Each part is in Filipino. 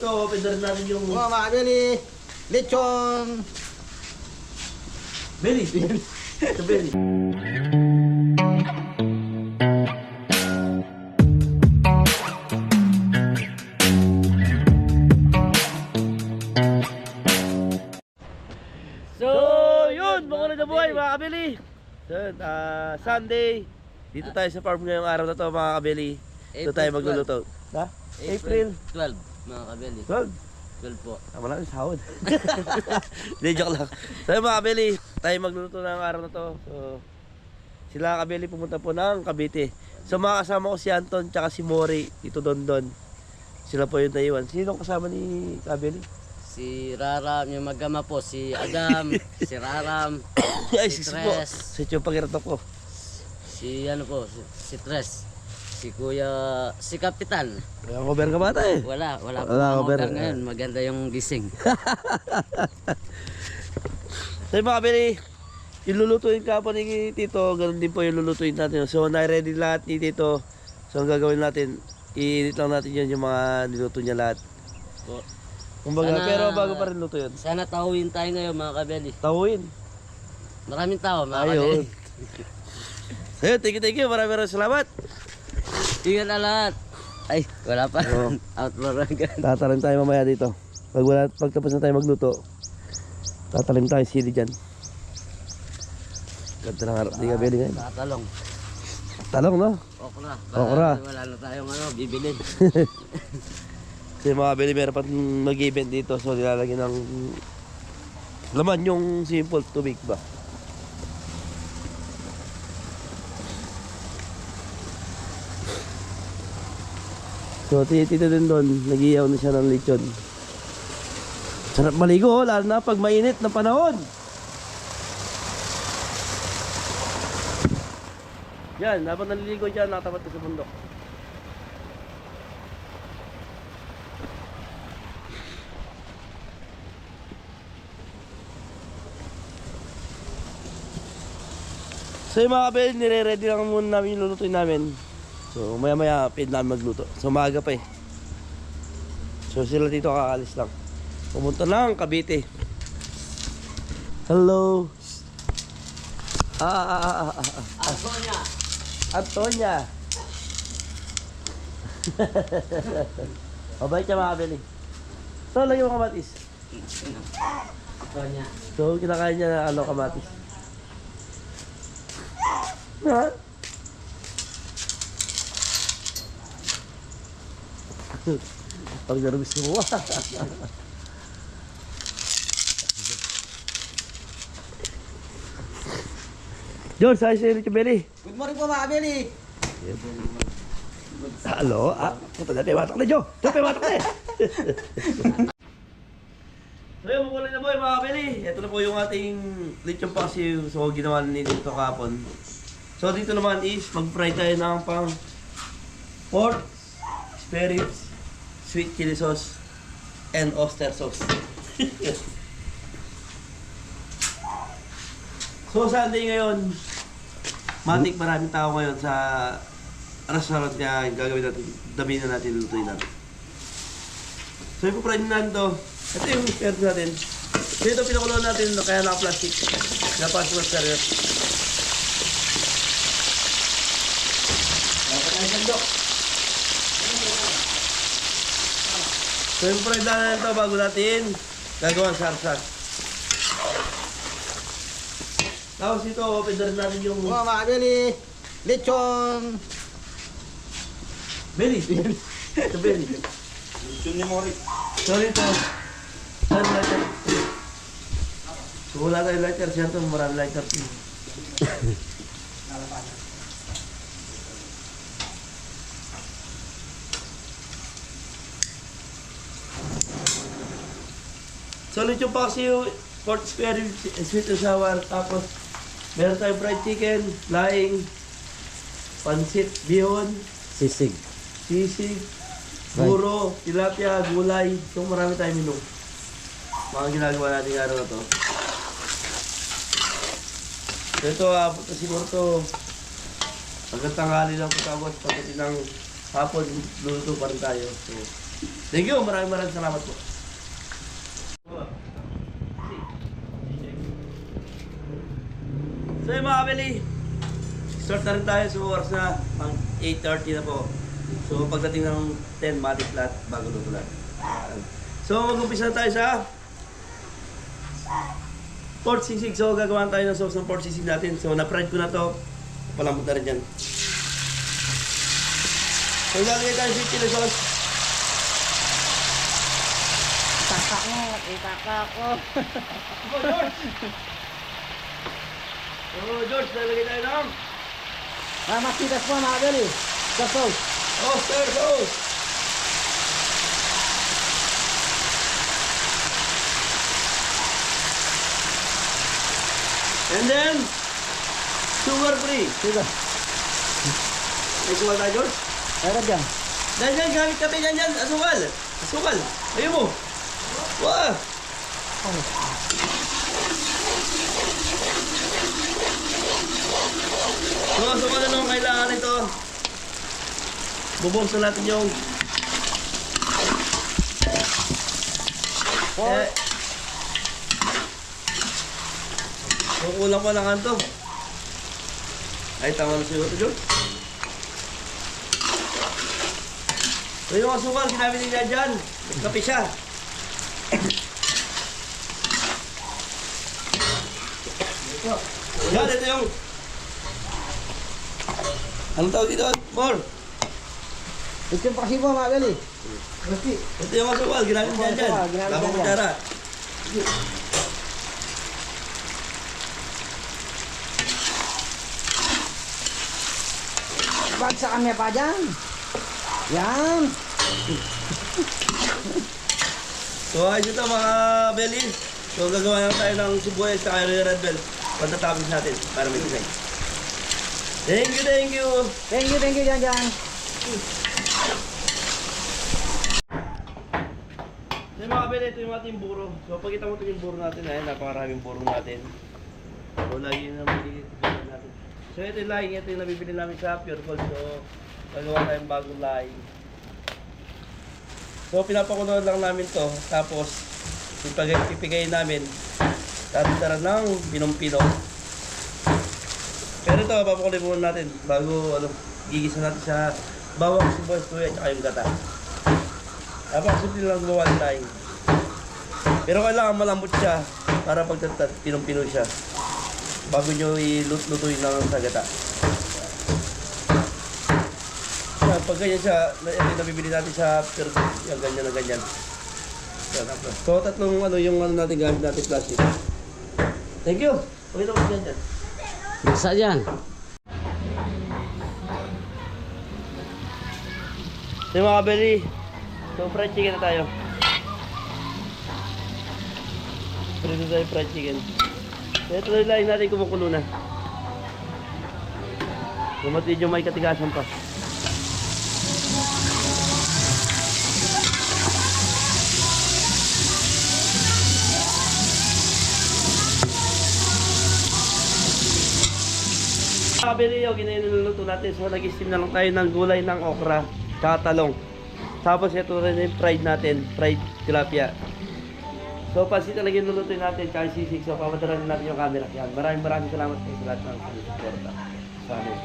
So, open na rin natin yung... Mga Beli, lechon. Beli. Ito Beli. So, yun! Mga nagkabuhay mga kabeli. So, Sunday. Dito tayo sa farm ngayong araw na to mga kabeli. Dito tayo magluluto. Ha? April 12, mga kabeli. 12. 12 po. Tama lang yung sahod. Hindi, joke lang. So mga kabeli, tayo magluluto ng araw na to. So, sila kabeli pumunta po ng Cavite. So mga kasama ko si Anton tsaka si Mori, dito Dondon. Sila po yung naiwan. Sino kasama ni kabeli? Si Raram, yung magama po, si Adam, si Raram, Ay, si si po. Tres, Si Chong Pagirato ko. si ano po, si Tres, si Kuya, si Kapitan. Kaya cover ka bata eh. Wala Wala, po over. over ngayon, maganda yung gising. So mga kabeli, yung lulutuin ka po ni Tito, ganun din po yung lulutuin natin. So na-ready lahat ni Tito. So ang gagawin natin, iinit lang natin yun yung mga niluto niya lahat. Po. Kumbaga, Sana- pero bago pa rin luto yun. Sana tawin tayo ngayon mga kabeli. Tawin. Maraming tao mga Ayun. kabeli. Ayun, thank you. Maraming salamat. Tingnan na lahat. Ay, wala pa. Oo. Outlaw agad. Tatalim tayo mamaya dito. Pagtapos na tayo magluto, tatalim tayo sili dyan. Ganda ng harap ni Gabeli ngayon. Tatalong. Talong, no? Okra. Okra. Wala na tayong bibilin. Kasi mga Gabeli meron pa mag-event dito. So nilalagyan ng laman yung simple tubig ba. So tito din doon, nag-iyaw na siya ng lechon. Sarap maligo, lalo na pag mainit na panahon. Yan, habang naliligo dyan, nakatapat ka sa bundok. So yung mga kabel, nire-ready lang muna namin yung lulutuin namin. So maya maya pwede namin magluto. So maaga pa eh. So sila dito kakaalis lang. Pumunta lang Cavite. Hello. Antonia. Antonia. Mabait siya mga kabel eh. So lagyan mo kamatis. Antonia. So kinakain niya na ano kamatis. Ha? Pag nervous mo. George, ayos si Richie Belly. Good morning po mga Beli. Halo? Punta na tayo matak na, Joe. Tayo matak na eh. So yun, makulay na po mga Belly. Ito na po yung ating lechon paksiw. So ginawa ni dito kahapon. So dito naman is mag-fry tayo ng pang pork, spare ribs, sweet chili sauce, and oyster sauce. So Sunday ngayon, matik maraming tao ngayon sa restaurant kaya gagawin natin, dami na natin, lutuin natin. So ipo-fry natin to. Ito yung spare natin. So ito pinakuloan natin kaya naka-plastic. Naka-plastic na spare. Dapat tayo sandok. So yung fry na ito bago natin gagawin sarsa. Tapos ito, open na rin natin yung... Mga Beli, lechon. Belly! Ito belly. Lechon ni Mori. Sorry ito. Saan lighter? So wala tayo lighter. Siya ito, marami lighter. So ulit yung paksiw, pork spare ribs, sweet and sour, tapos meron tayong fried chicken, laing, pansit, bihon, Sisig. sisig, buro, tilapia, gulay. So marami tayong menu. Mga ginagawa natin araw na to. So ito, abot na siguro to. Hanggang tanghali lang pagkabot, pagdating ng hapon, luluto pa rin tayo. So, Thank you, maraming salamat po. So yung mga kabili, start na rin tayo sa oras na pang 8:30 na po. So pagdating ng 10, matik lahat bago luto lahat. So mag-umpisa na tayo sa pork sisig. So gagawa tayo ng sauce ng pork sisig natin. So na-fried ko na to. Palambot na rin dyan. So lalagay tayo sa chili sauce. Itaka ko. Oh, George! Oh, George, lalagay tayo ng Masitas po mga Beli. Kapos. oyster sauce. And then, sugar free. Sige. May sugar tayo, George? Meron dyan. Dyan, gamit kape dyan. Asukal. Asukal. Ayun mo. Wow. So, asukal na naman kailangan ito. Bubuksan natin yung kukulang pa lang kanto. Ay, tama na siguro ito, George. So yung asukal, ginamit niya dyan. Kape siya. Yan, ito yung... Anong tawag dito? More. Ito yung pakasibo mga Beli. Ito yung asukal, ginamit niya dyan. Asukal, ginamit Tapos niya kutsara. Bagsa kami pa dyan. Yan. So ayos ito mga belly. So gagawa na tayo ng sibuyas sa red bell. Pagtatapos natin para may design. Thank you, thank you. Thank you dyan dyan. So mga belly, ito yung ating buro. So pagkita mo ito yung buro natin, ayun, napakaraming buro natin. So lagi na magiging buro natin. So ito yung lahing, ito yung nabibili namin sa Pure Gold. So gagawa tayong bagong lahing. So pinapakuloan lang namin to, tapos ipigay namin tatara ng pinong-pino. Pero ito, papakuloy muna natin bago gigisa natin sa bawang, sibuyas, tuya, at yung gata. Napakasimple lang gawa ng lahing. Pero kailangan malambot siya para pagtatat, pinong-pino siya bago nyo ilutuin lang sa gata. Pag ganyan siya, ito yung nabibili natin sa Pure Gold, yung ganyan na ganyan. So, tatlong yung natin gamit natin plastic. Thank you! Pakita mo dyan dyan. Bisa dyan. So mga kabeli, so fried chicken na tayo. Prito tayo fried chicken. So ito na yung natin kumukulo na. Gumatid yung may katigasan pa. Kabili yung giniluluto natin. So nag-steam na lang tayo ng gulay ng okra tsaka talong. Tapos ito rin yung fried natin, fried tilapia. So pansit talaga yung lulutuin natin tsaka sisig. So papadala natin yung camera. Yan. Maraming salamat sa lahat ng suporta sa amin.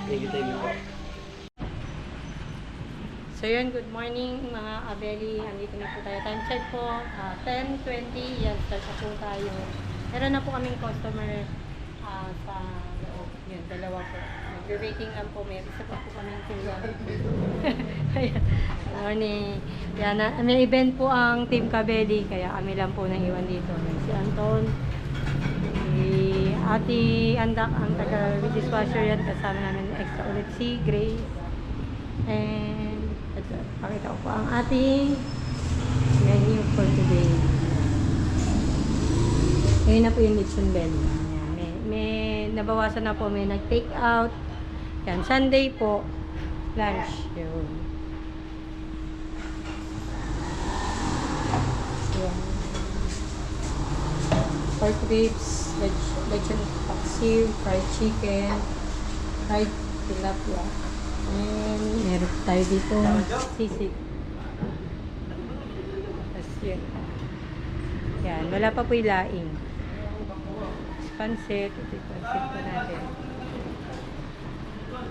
Thank you po. So yun, good morning mga abeli. Andito na po tayo. Time check po, 10:20. Yan, start na po tayo. Meron na po kaming customer sa loob. Yun, dalawa po. Nag-rating lang po. May isa pa po kaming kuya. Ayan. Good morning. Yan, may event po ang Team Kabeli. Kaya kami lang po nang iwan dito. Si Anton, si Ate Andak, ang taga-dishwasher yan. Kasama namin extra ulit si Grace. And ito, pakita ko po ang ating menu for today. Ngayon na po yung lechon bell. May nabawasan na po, may nag-take out. Yan, Sunday po, lunch. Yun. Yan. Pork ribs, lechon paksiw, fried chicken, fried tilapia. And meron tayo dito sisig. Yun. Yan, wala pa po yung laing. Pansit, ito yung pansit po natin.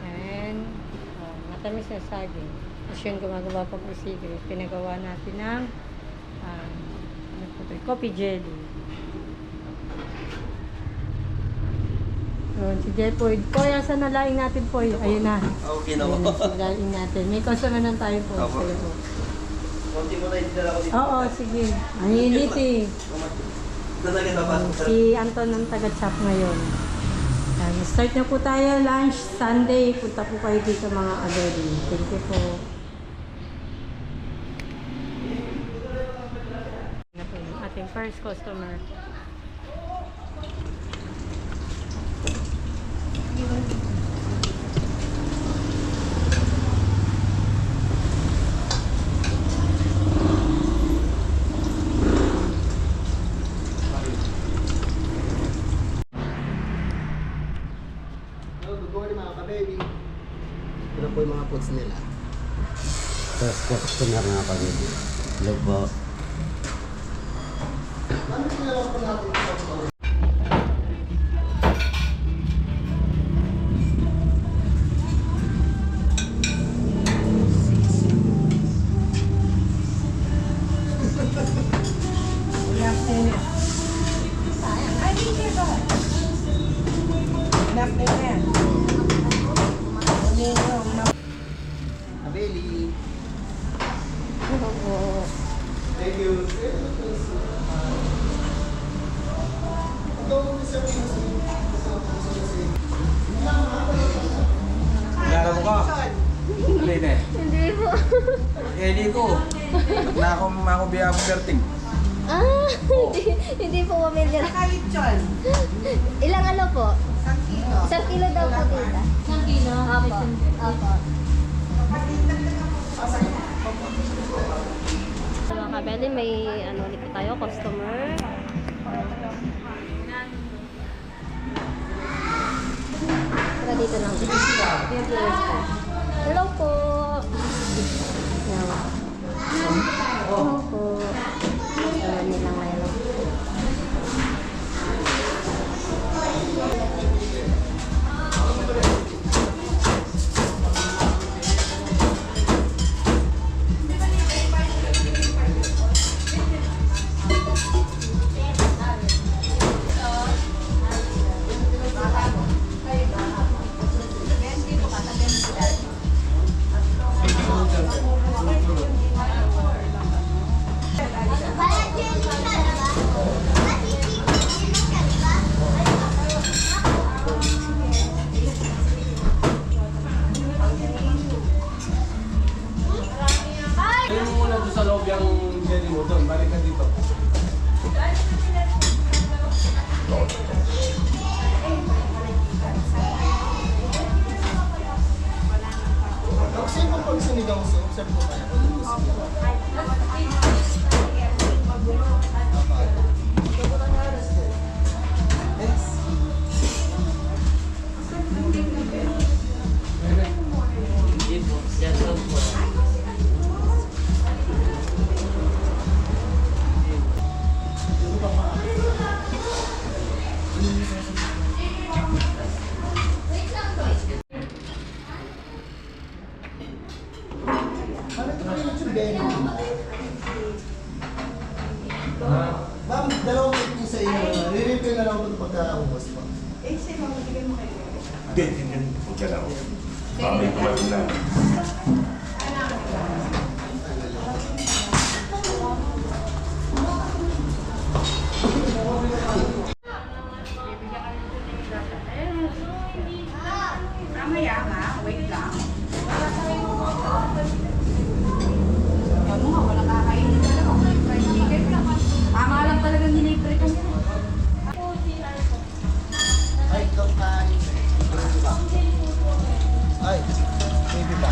And, matamis na saging. Tapos yun, gumagawa pa po sige. Pinagawa natin ng ano po ito, coffee jelly. So, si Jepoy. Kuya, saan na laing natin po? Ayun na. Okay na Ayun po. na si laing natin. May customer na tayo po. Opo. Sa'yo po. Konti mo na itidala ko dito. Oo, sige. Ang init eh. Talaga napasok sa... Si Anton ang taga-chop ngayon. Start na po tayo. Lunch, Sunday. Punta po kayo dito mga Abeli. Thank you po. Ito po yung ating first customer. Good morning mga ka-baby. Ito po yung mga foods nila. First customer nga kami. Hello po. Ano sinalaw po natin ito? Abeli. Thank you. Kilala mo ka? Alin eh? Hindi po. Eli ko. Na ako biya mo berting. Hindi po familiar. Ilang ano po? 1 kilo daw po, tita. 1 kilo? Apo. Apo. Mga kabeli, may ano ulit po tayo, customer. Tara dito lang. Hello po. Yan. Hello po. Alam nilang ngayon. Ayun mo muna doon sa loob yung jelly mo doon. Balik ka dito. Kasi kung pag sinigaw sa observe ko kaya. Hindi po. Yan lang po. Ano ito yung YouTube Benny? Ma'am, dalawang clip po sa inyo. Re-refill na lang po ito pagka-ubos po. Ganyan. Huwag lang. Mamay tumating na. Mamaya nga, wait lang. Wala kakainin na lang. Fried chicken lang. Tama lang talagang nilibre ko. Ay, ikaw kain. Ay, baby ba?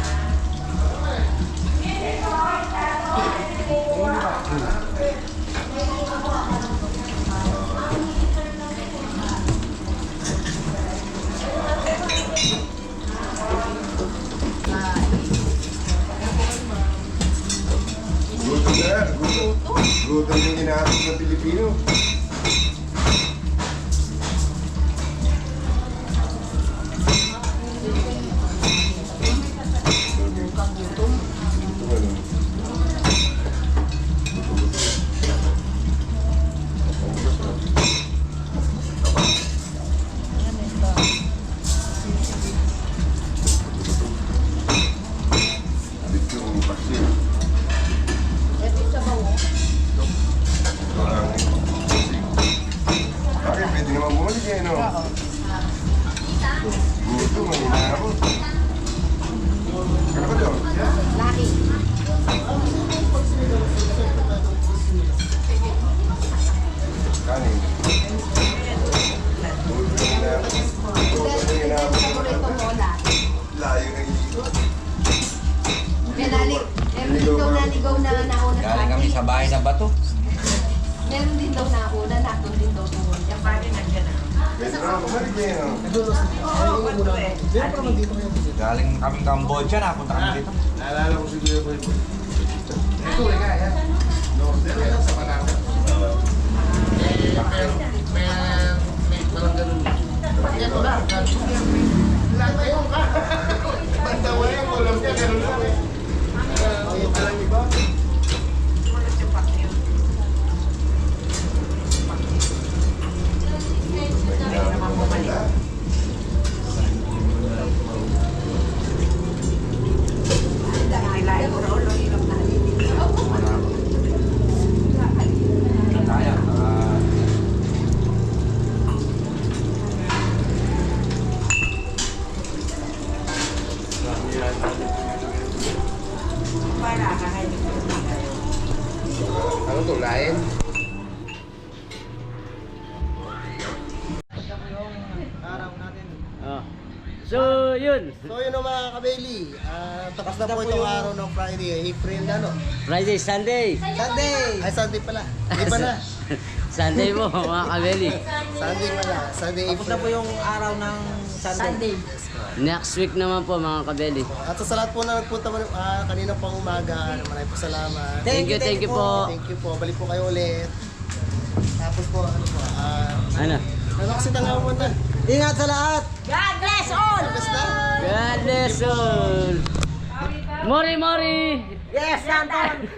Pulutan yung hinahanap ng Pilipino. Bakit? Pwede naman bumalik eh, no? Gusto, mahina ako. Ano ba to? Laki. Kanin. Paborito mo laki. Layo ng ikot. Meron din daw naligaw na nauna sa Galing kami sa bahay na bato. Meron din daw nauna, natun din daw doon. Yung parang nandiyan na. Pwede naman bumalik eh, no? Galing kaming Cambodia, napunta kami dito. Naalala ko si Kuya Boy. Ito, ika, yan. No, dito yan sa Manaka. May parang ganun. Ito na. Lahat na yun ka. Banda mo yan, ulam niya, ganun lang eh. Ayun ka lang iba. Kaya, Ano to, lain? Oh. So, yun. So yun o mga kabeli, tapos na po itong araw ng Friday, April ano? Friday, Sunday. Sunday! Ay, Sunday pala. Iba na. Sunday mo, mga kabeli. Sunday pala. Sunday, April. Tapos na po yung araw ng Sunday. Next week naman po, mga kabeli. At sa lahat po na nagpunta kanina pang umaga, maraming po salamat. Thank you po. Thank you po. Balik po kayo ulit. Tapos po, ano po, Ano? ano kasi tangawan na. Ingat sa lahat! God bless all! Basta! God bless all. Mori, Mori. Yes, Anton!